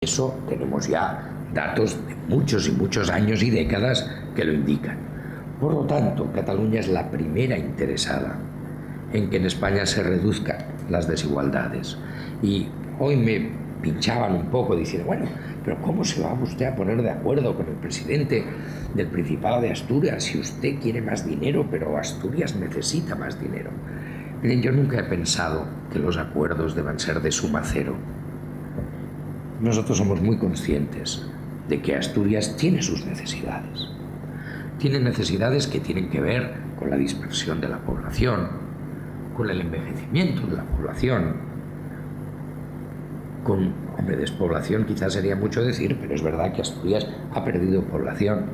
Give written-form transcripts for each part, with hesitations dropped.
Eso tenemos ya datos de muchos y muchos años y décadas que lo indican. Por lo tanto, Cataluña es la primera interesada en que en España se reduzcan las desigualdades. Y hoy me pinchaban un poco diciendo, bueno, pero ¿cómo se va usted a poner de acuerdo con el presidente del Principado de Asturias si usted quiere más dinero, pero Asturias necesita más dinero? Miren, yo nunca he pensado que los acuerdos deban ser de suma cero. Nosotros somos muy conscientes de que Asturias tiene sus necesidades. Tiene necesidades que tienen que ver con la dispersión de la población, con el envejecimiento de la población, con, despoblación quizás sería mucho decir, pero es verdad que Asturias ha perdido población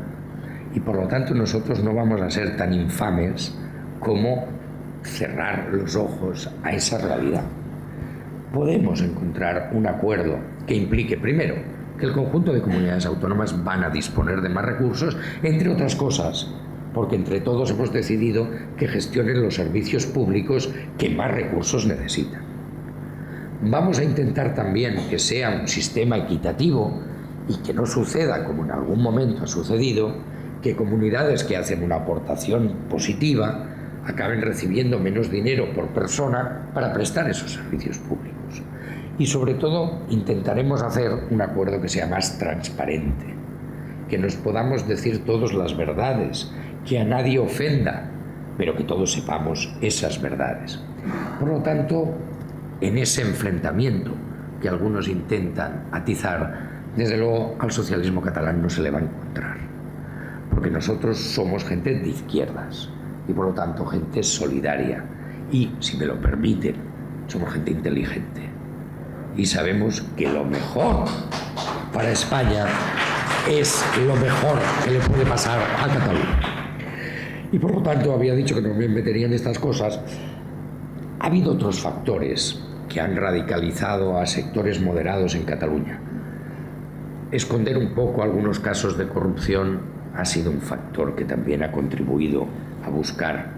y por lo tanto nosotros no vamos a ser tan infames como cerrar los ojos a esa realidad. Podemos encontrar un acuerdo que implique, primero, que el conjunto de comunidades autónomas van a disponer de más recursos, entre otras cosas, porque entre todos hemos decidido que gestionen los servicios públicos que más recursos necesitan. Vamos a intentar también que sea un sistema equitativo y que no suceda, como en algún momento ha sucedido, que comunidades que hacen una aportación positiva acaben recibiendo menos dinero por persona para prestar esos servicios públicos. Y sobre todo intentaremos hacer un acuerdo que sea más transparente, que nos podamos decir todos las verdades, que a nadie ofenda, pero que todos sepamos esas verdades. Por lo tanto, en ese enfrentamiento que algunos intentan atizar, desde luego al socialismo catalán no se le va a encontrar, porque nosotros somos gente de izquierdas y por lo tanto gente solidaria y, si me lo permiten, somos gente inteligente y sabemos que lo mejor para España es lo mejor que le puede pasar a Cataluña. Y por lo tanto había dicho que no me metería en estas cosas. Ha habido otros factores que han radicalizado a sectores moderados en Cataluña. Esconder un poco algunos casos de corrupción ha sido un factor que también ha contribuido a buscar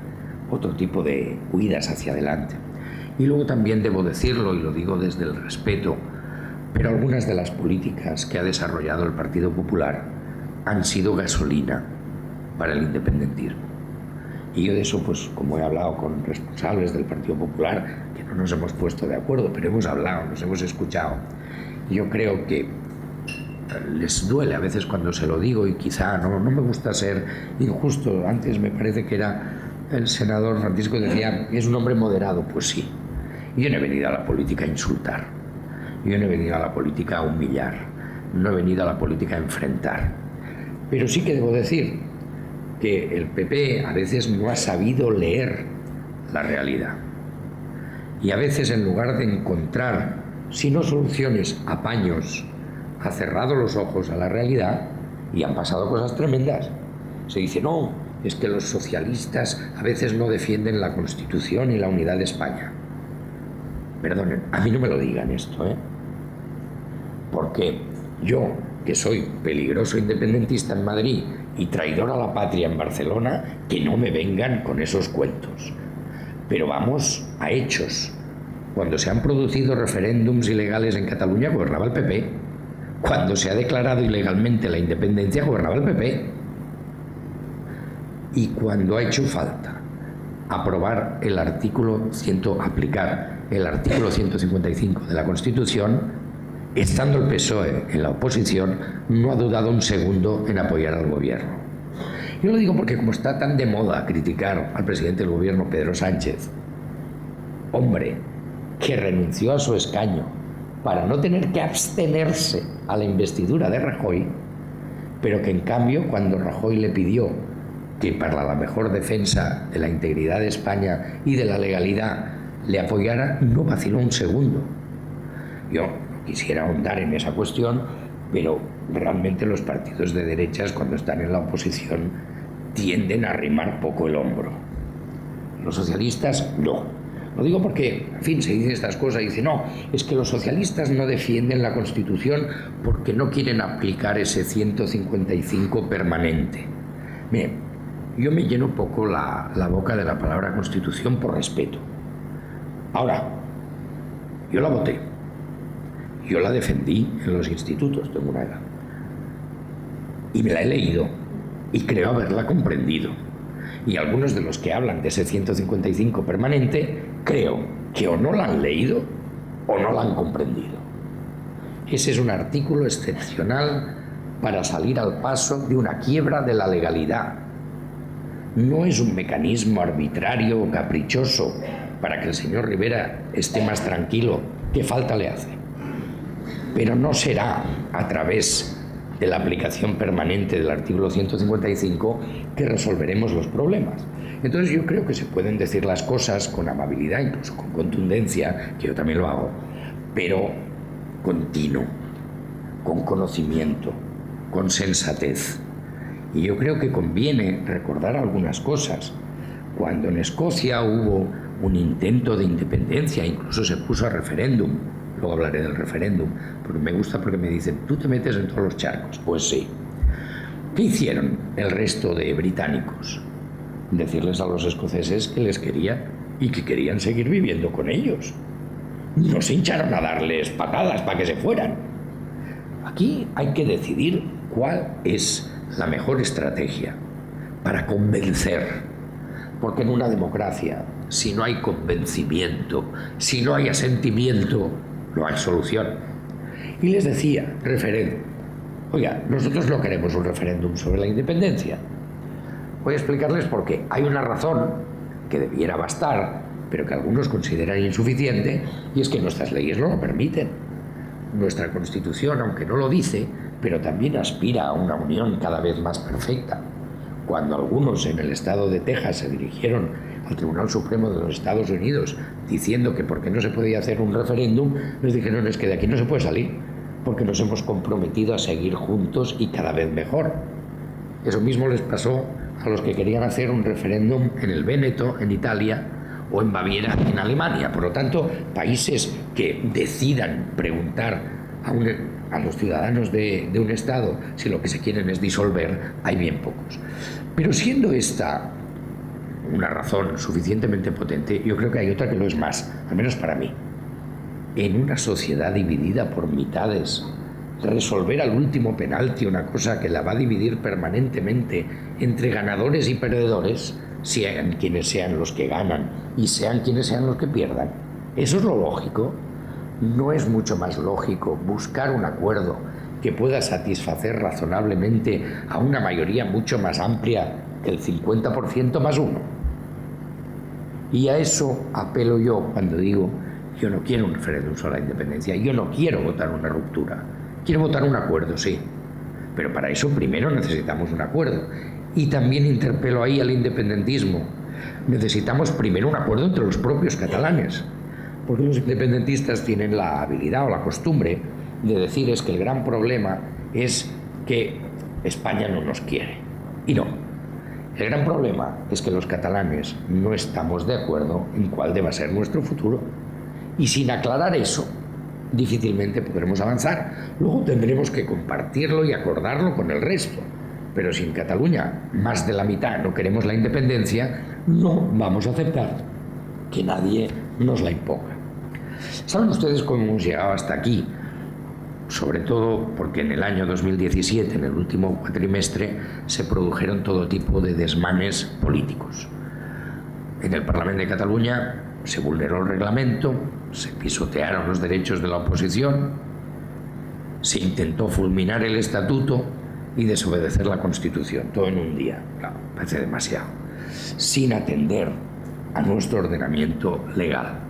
otro tipo de huidas hacia adelante. Y luego también debo decirlo, y lo digo desde el respeto, pero algunas de las políticas que ha desarrollado el Partido Popular han sido gasolina para el independentismo. Y yo de eso, pues como he hablado con responsables del Partido Popular, que no nos hemos puesto de acuerdo, pero hemos hablado, nos hemos escuchado, y yo creo que les duele a veces cuando se lo digo y quizá no me gusta ser injusto. Antes me parece que era el senador Francisco que decía, es un hombre moderado. Pues sí, yo no he venido a la política a insultar, yo no he venido a la política a humillar, no he venido a la política a enfrentar, pero sí que debo decir que el PP a veces no ha sabido leer la realidad y a veces en lugar de encontrar, si no soluciones, apaños, ha cerrado los ojos a la realidad y han pasado cosas tremendas. Se dice, no, es que los socialistas a veces no defienden la Constitución y la unidad de España. Perdonen, a mí no me lo digan esto, porque yo, que soy peligroso independentista en Madrid y traidor a la patria en Barcelona, que no me vengan con esos cuentos. Pero vamos a hechos. Cuando se han producido referéndums ilegales en Cataluña, gobernaba el PP. Cuando se ha declarado ilegalmente la independencia, gobernaba el PP. Y cuando ha hecho falta aprobar aplicar el artículo 155 de la Constitución, estando el PSOE en la oposición, no ha dudado un segundo en apoyar al gobierno. Yo lo digo porque como está tan de moda criticar al presidente del gobierno, Pedro Sánchez, hombre que renunció a su escaño para no tener que abstenerse a la investidura de Rajoy, pero que en cambio cuando Rajoy le pidió que para la mejor defensa de la integridad de España y de la legalidad le apoyara, no vaciló un segundo. Yo no quisiera ahondar en esa cuestión, pero realmente los partidos de derechas cuando están en la oposición tienden a arrimar poco el hombro. Los socialistas no. Lo digo porque, en fin, se dicen estas cosas y dicen, no, es que los socialistas no defienden la Constitución porque no quieren aplicar ese 155 permanente. Bien, yo me lleno poco la boca de la palabra Constitución por respeto. Ahora, yo la voté. Yo la defendí en los institutos, tengo una edad. Y me la he leído y creo haberla comprendido. Y algunos de los que hablan de ese 155 permanente, creo que o no la han leído o no la han comprendido. Ese es un artículo excepcional para salir al paso de una quiebra de la legalidad. No es un mecanismo arbitrario o caprichoso para que el señor Rivera esté más tranquilo, que falta le hace. Pero no será a través de la aplicación permanente del artículo 155 que resolveremos los problemas. Entonces yo creo que se pueden decir las cosas con amabilidad, incluso con contundencia, que yo también lo hago, pero continuo, con conocimiento, con sensatez. Y yo creo que conviene recordar algunas cosas. Cuando en Escocia hubo un intento de independencia, incluso se puso a referéndum, luego hablaré del referéndum, porque me gusta porque me dicen, tú te metes en todos los charcos. Pues sí. ¿Qué hicieron el resto de británicos? Decirles a los escoceses que les querían y que querían seguir viviendo con ellos. No se hincharon a darles patadas para que se fueran. Aquí hay que decidir cuál es la mejor estrategia para convencer. Porque en una democracia, si no hay convencimiento, si no hay asentimiento, no hay solución. Y les decía, referéndum. Oiga, nosotros no queremos un referéndum sobre la independencia. Voy a explicarles por qué. Hay una razón que debiera bastar, pero que algunos consideran insuficiente, y es que nuestras leyes no lo permiten. Nuestra Constitución, aunque no lo dice, pero también aspira a una unión cada vez más perfecta. Cuando algunos en el estado de Texas se dirigieron al Tribunal Supremo de los Estados Unidos diciendo que por qué no se podía hacer un referéndum, les dijeron es que de aquí no se puede salir, porque nos hemos comprometido a seguir juntos y cada vez mejor. Eso mismo les pasó a los que querían hacer un referéndum en el Véneto, en Italia, o en Baviera, en Alemania. Por lo tanto, países que decidan preguntar a los ciudadanos de un Estado si lo que se quieren es disolver, hay bien pocos. Pero siendo esta una razón suficientemente potente, yo creo que hay otra que lo es más, al menos para mí. En una sociedad dividida por mitades, resolver al último penalti una cosa que la va a dividir permanentemente entre ganadores y perdedores, sean quienes sean los que ganan y sean quienes sean los que pierdan. Eso es lo lógico. ¿No es mucho más lógico buscar un acuerdo que pueda satisfacer razonablemente a una mayoría mucho más amplia que el 50% más uno? Y a eso apelo yo cuando digo, yo no quiero un referéndum sobre la independencia, yo no quiero votar una ruptura, quiero votar un acuerdo, sí, pero para eso primero necesitamos un acuerdo. Y también interpelo ahí al independentismo. Necesitamos primero un acuerdo entre los propios catalanes, porque los independentistas tienen la habilidad o la costumbre de decir es que el gran problema es que España no nos quiere. Y no. El gran problema es que los catalanes no estamos de acuerdo en cuál deba ser nuestro futuro. Y sin aclarar eso, difícilmente podremos avanzar. Luego tendremos que compartirlo y acordarlo con el resto. Pero si en Cataluña más de la mitad no queremos la independencia, no vamos a aceptar que nadie nos la imponga. ¿Saben ustedes cómo hemos llegado hasta aquí? Sobre todo porque en el año 2017, en el último cuatrimestre, se produjeron todo tipo de desmanes políticos. En el Parlamento de Cataluña se vulneró el reglamento, se pisotearon los derechos de la oposición, se intentó fulminar el estatuto y desobedecer la Constitución, todo en un día. Claro, parece demasiado, sin atender a nuestro ordenamiento legal.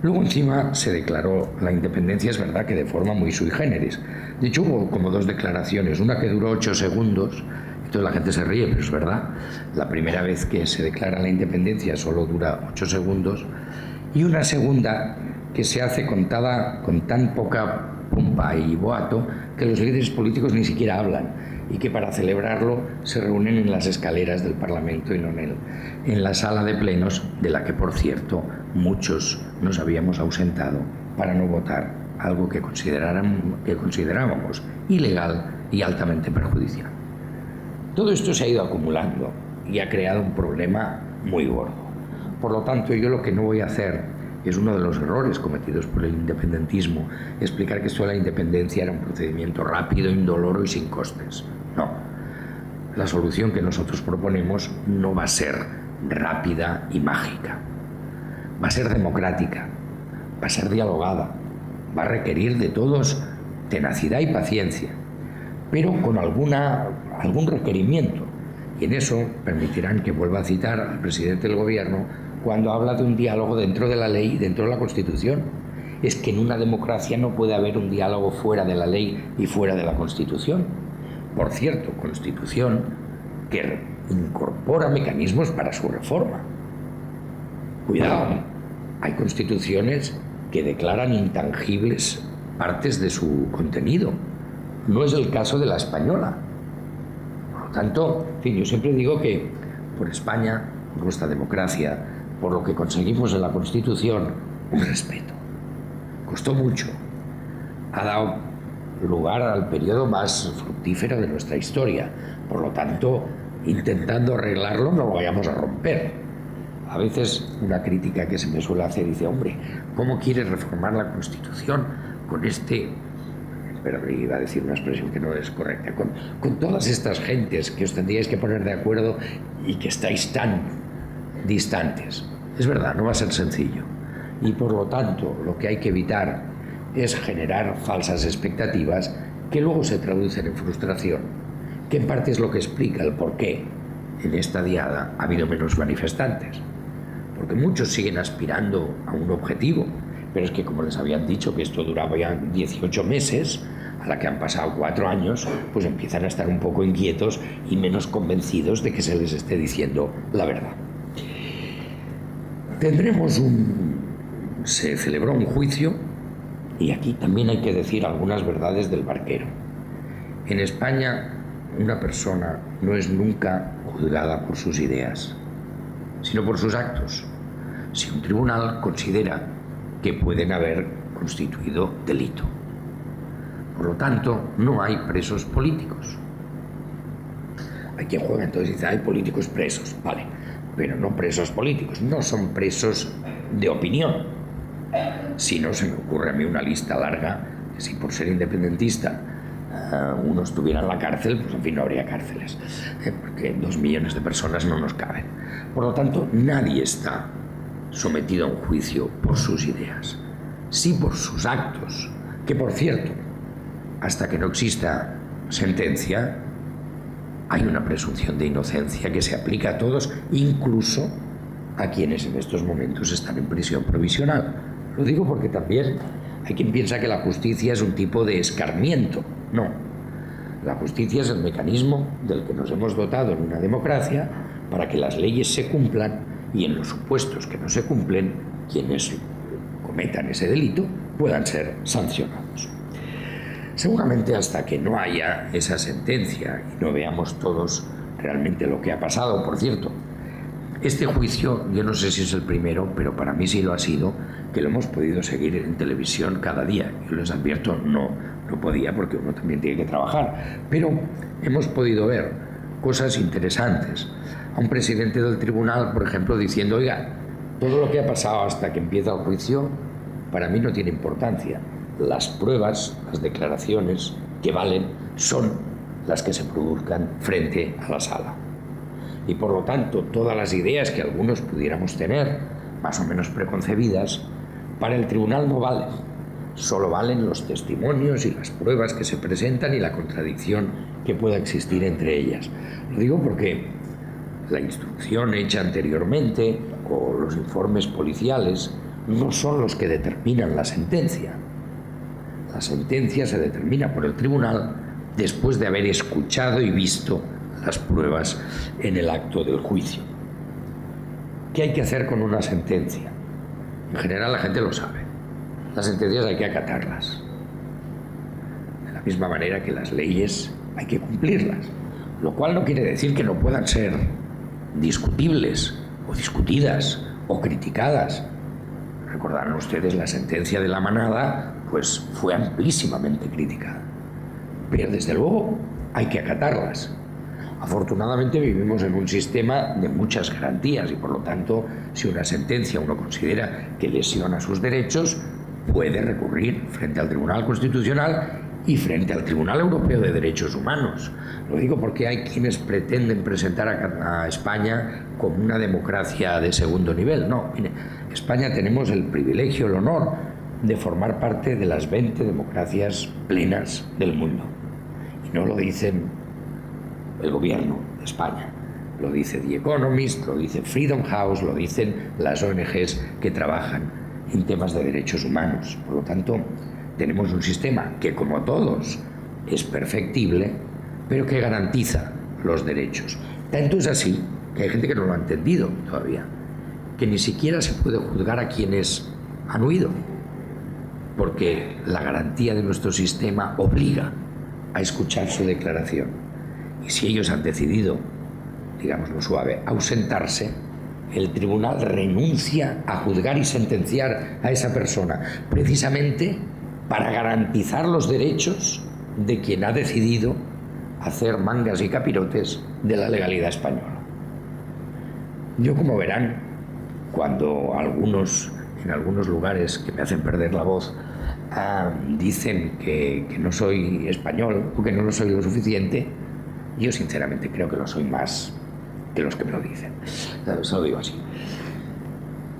Luego encima se declaró la independencia, es verdad que de forma muy sui generis. De hecho hubo como dos declaraciones, una que duró 8 segundos, entonces la gente se ríe, pero es verdad. La primera vez que se declara la independencia solo dura 8 segundos, y una segunda que se hace contada con tan poca pompa y boato que los líderes políticos ni siquiera hablan, y que para celebrarlo se reúnen en las escaleras del Parlamento y no en la sala de plenos, de la que, por cierto, muchos nos habíamos ausentado para no votar algo que considerábamos ilegal y altamente perjudicial. Todo esto se ha ido acumulando y ha creado un problema muy gordo. Por lo tanto, yo lo que no voy a hacer Es uno de los errores cometidos por el independentismo, explicar que esto de la independencia era un procedimiento rápido, indoloro y sin costes. No. La solución que nosotros proponemos no va a ser rápida y mágica. Va a ser democrática, va a ser dialogada, va a requerir de todos tenacidad y paciencia, pero con algún requerimiento. Y en eso permitirán que vuelva a citar al presidente del gobierno cuando habla de un diálogo dentro de la ley y dentro de la Constitución. Es que en una democracia no puede haber un diálogo fuera de la ley y fuera de la Constitución. Por cierto, Constitución que incorpora mecanismos para su reforma. Cuidado, hay constituciones que declaran intangibles partes de su contenido. No es el caso de la española. Por lo tanto, en fin, yo siempre digo que por España, por nuestra democracia, por lo que conseguimos en la Constitución, un respeto. Costó mucho. Ha dado lugar al periodo más fructífero de nuestra historia. Por lo tanto, intentando arreglarlo, no lo vayamos a romper. A veces una crítica que se me suele hacer dice, hombre, ¿cómo quieres reformar la Constitución con pero iba a decir una expresión que no es correcta, con todas estas gentes que os tendríais que poner de acuerdo y que estáis tan distantes? Es verdad, no va a ser sencillo. Y por lo tanto, lo que hay que evitar es generar falsas expectativas que luego se traducen en frustración, que en parte es lo que explica el por qué en esta diada ha habido menos manifestantes. Porque muchos siguen aspirando a un objetivo, pero es que, como les habían dicho que esto duraba ya 18 meses, a la que han pasado 4 años, pues empiezan a estar un poco inquietos y menos convencidos de que se les esté diciendo la verdad. Se celebró un juicio, y aquí también hay que decir algunas verdades del barquero. En España, una persona no es nunca juzgada por sus ideas, sino por sus actos. Si un tribunal considera que pueden haber constituido delito. Por lo tanto, no hay presos políticos. Hay quien juega entonces y dice, hay políticos presos, vale, pero no presos políticos, no son presos de opinión. Si no, se me ocurre a mí una lista larga, que si por ser independentista uno estuviera en la cárcel, pues en fin, no habría cárceles, porque 2 millones de personas no nos caben. Por lo tanto, nadie está sometido a un juicio por sus ideas, sí por sus actos, que por cierto, hasta que no exista sentencia, hay una presunción de inocencia que se aplica a todos, incluso a quienes en estos momentos están en prisión provisional. Lo digo porque también hay quien piensa que la justicia es un tipo de escarmiento. No, la justicia es el mecanismo del que nos hemos dotado en una democracia para que las leyes se cumplan y en los supuestos que no se cumplen, quienes cometan ese delito puedan ser sancionados. Seguramente hasta que no haya esa sentencia y no veamos todos realmente lo que ha pasado. Por cierto, este juicio, yo no sé si es el primero, pero para mí sí lo ha sido, que lo hemos podido seguir en televisión cada día. Yo les advierto, no podía porque uno también tiene que trabajar, pero hemos podido ver cosas interesantes. A un presidente del tribunal, por ejemplo, diciendo, oiga, todo lo que ha pasado hasta que empieza el juicio, para mí no tiene importancia. Las pruebas, las declaraciones que valen son las que se produzcan frente a la sala. Y por lo tanto, todas las ideas que algunos pudiéramos tener, más o menos preconcebidas, para el tribunal no valen. Solo valen los testimonios y las pruebas que se presentan y la contradicción que pueda existir entre ellas. Lo digo porque la instrucción hecha anteriormente o los informes policiales no son los que determinan la sentencia. La sentencia se determina por el tribunal después de haber escuchado y visto las pruebas en el acto del juicio. ¿Qué hay que hacer con una sentencia? En general la gente lo sabe. Las sentencias hay que acatarlas. De la misma manera que las leyes hay que cumplirlas. Lo cual no quiere decir que no puedan ser discutibles o discutidas o criticadas. Recordarán ustedes la sentencia de La Manada, pues fue amplísimamente criticada. Pero desde luego hay que acatarlas. Afortunadamente vivimos en un sistema de muchas garantías y por lo tanto, si una sentencia uno considera que lesiona sus derechos, puede recurrir frente al Tribunal Constitucional y frente al Tribunal Europeo de Derechos Humanos. Lo digo porque hay quienes pretenden presentar a España como una democracia de segundo nivel. No, mire, España tenemos el privilegio, el honor de formar parte de las 20 democracias plenas del mundo. Y no lo dicen el gobierno de España, lo dice The Economist, lo dice Freedom House, lo dicen las ONGs que trabajan en temas de derechos humanos. Por lo tanto, tenemos un sistema que, como todos, es perfectible, pero que garantiza los derechos. Tanto es así que hay gente que no lo ha entendido todavía, que ni siquiera se puede juzgar a quienes han huido, porque la garantía de nuestro sistema obliga a escuchar su declaración. Y si ellos han decidido, digámoslo suave, ausentarse, el tribunal renuncia a juzgar y sentenciar a esa persona, precisamente para garantizar los derechos de quien ha decidido hacer mangas y capirotes de la legalidad española. Yo, como verán, cuando en algunos lugares que me hacen perder la voz, dicen que no soy español o que no lo soy lo suficiente, yo sinceramente creo que lo soy más que los que me lo dicen. Se lo digo así.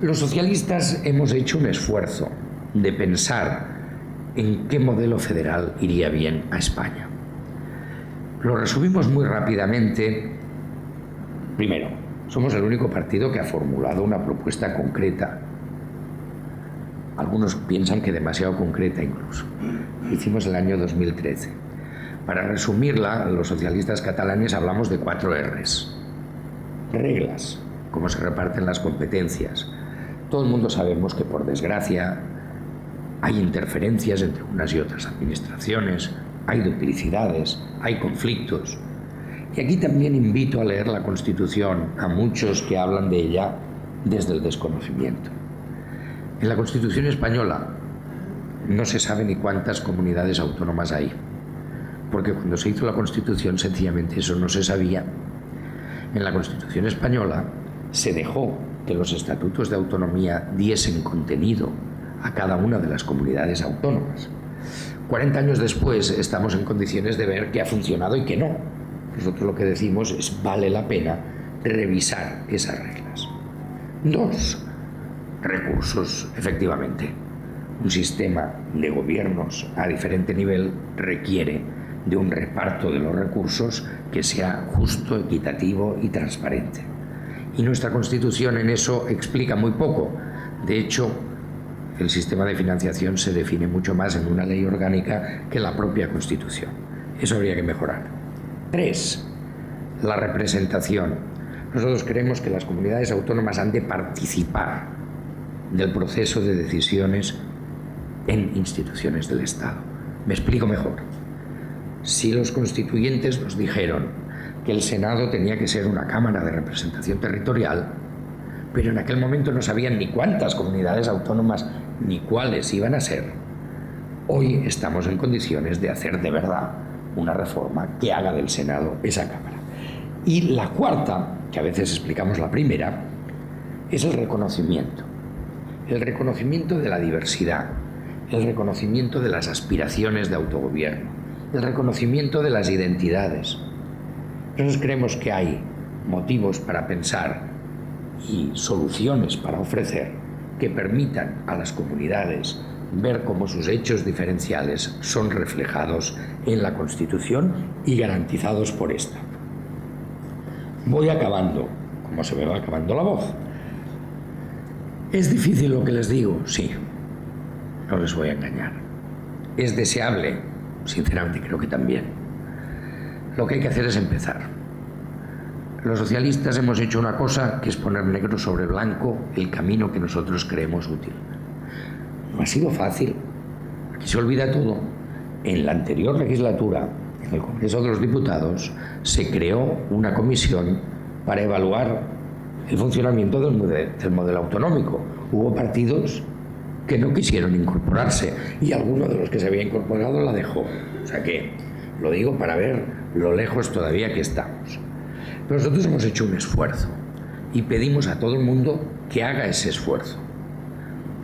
Los socialistas hemos hecho un esfuerzo de pensar en qué modelo federal iría bien a España. Lo resumimos muy rápidamente. Primero, somos el único partido que ha formulado una propuesta concreta. Algunos piensan que demasiado concreta incluso. Hicimos el año 2013. Para resumirla, los socialistas catalanes hablamos de 4 R's. Reglas, cómo se reparten las competencias. Todo el mundo sabemos que, por desgracia, hay interferencias entre unas y otras administraciones, hay duplicidades, hay conflictos. Y aquí también invito a leer la Constitución a muchos que hablan de ella desde el desconocimiento. En la Constitución española no se sabe ni cuántas comunidades autónomas hay, porque cuando se hizo la Constitución sencillamente eso no se sabía. En la Constitución española se dejó que los estatutos de autonomía diesen contenido a cada una de las comunidades autónomas. 40 años después estamos en condiciones de ver que ha funcionado y que no. Nosotros lo que decimos es: vale la pena revisar esas reglas. 2, recursos. Efectivamente, un sistema de gobiernos a diferente nivel requiere de un reparto de los recursos que sea justo, equitativo y transparente. Y nuestra Constitución en eso explica muy poco. De hecho, el sistema de financiación se define mucho más en una ley orgánica que en la propia Constitución. Eso habría que mejorar. 3, la representación. Nosotros creemos que las comunidades autónomas han de participar del proceso de decisiones en instituciones del Estado. Me explico mejor. Si los constituyentes nos dijeron que el Senado tenía que ser una cámara de representación territorial, pero en aquel momento no sabían ni cuántas comunidades autónomas ni cuáles iban a ser, hoy estamos en condiciones de hacer de verdad una reforma que haga del Senado esa cámara. Y la 4, que a veces explicamos la primera, es el reconocimiento. El reconocimiento de la diversidad, el reconocimiento de las aspiraciones de autogobierno, el reconocimiento de las identidades. Nosotros creemos que hay motivos para pensar y soluciones para ofrecer que permitan a las comunidades ver cómo sus hechos diferenciales son reflejados en la Constitución y garantizados por esta. Voy acabando, como se me va acabando la voz. ¿Es difícil lo que les digo? Sí, no les voy a engañar. ¿Es deseable? Sinceramente creo que también. Lo que hay que hacer es empezar. Los socialistas hemos hecho una cosa, que es poner negro sobre blanco el camino que nosotros creemos útil. No ha sido fácil. Aquí se olvida todo. En la anterior legislatura, en el Congreso de los Diputados, se creó una comisión para evaluar el funcionamiento del modelo autonómico. Hubo partidos que no quisieron incorporarse y alguno de los que se había incorporado la dejó. O sea que lo digo para ver lo lejos todavía que estamos. Pero nosotros hemos hecho un esfuerzo y pedimos a todo el mundo que haga ese esfuerzo.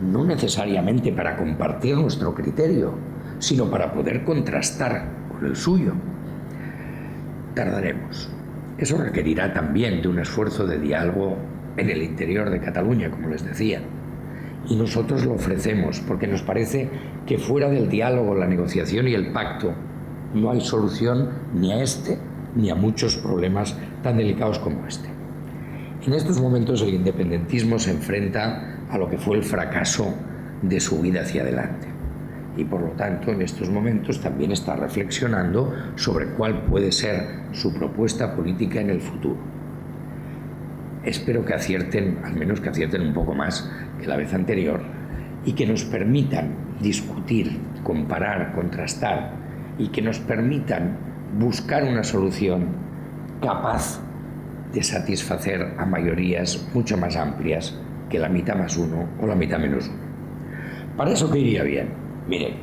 No necesariamente para compartir nuestro criterio, sino para poder contrastar con el suyo. Tardaremos. Eso requerirá también de un esfuerzo de diálogo en el interior de Cataluña, como les decía. Y nosotros lo ofrecemos porque nos parece que fuera del diálogo, la negociación y el pacto no hay solución ni a este ni a muchos problemas tan delicados como este. En estos momentos el independentismo se enfrenta a lo que fue el fracaso de su vida hacia adelante. Y por lo tanto, en estos momentos también está reflexionando sobre cuál puede ser su propuesta política en el futuro. Espero que acierten, al menos que acierten un poco más que la vez anterior, y que nos permitan discutir, comparar, contrastar, y que nos permitan buscar una solución capaz de satisfacer a mayorías mucho más amplias que la mitad más uno o la mitad menos uno. Para eso, ¿qué iría bien? Miren,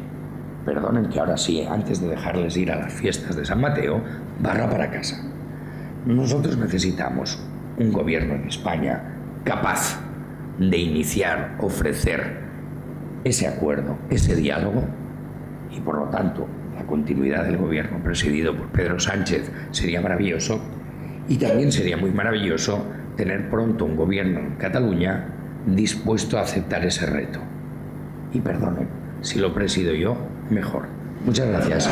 perdonen que ahora sí, antes de dejarles ir a las fiestas de San Mateo, barra para casa. Nosotros necesitamos un gobierno en España capaz de iniciar, ofrecer ese acuerdo, ese diálogo, y por lo tanto la continuidad del gobierno presidido por Pedro Sánchez sería maravilloso, y también sería muy maravilloso tener pronto un gobierno en Cataluña dispuesto a aceptar ese reto. Y perdonen, si lo presido yo, mejor. Muchas gracias.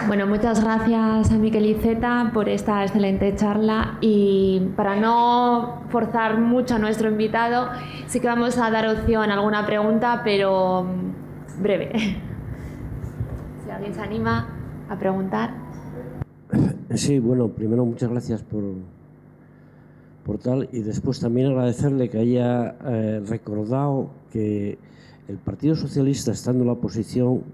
Bueno, muchas gracias a Miquel Iceta por esta excelente charla, y para no forzar mucho a nuestro invitado, sí que vamos a dar opción a alguna pregunta, pero breve. Si alguien se anima a preguntar. Sí, bueno, primero muchas gracias por tal, y después también agradecerle que haya recordado que el Partido Socialista, estando en la oposición,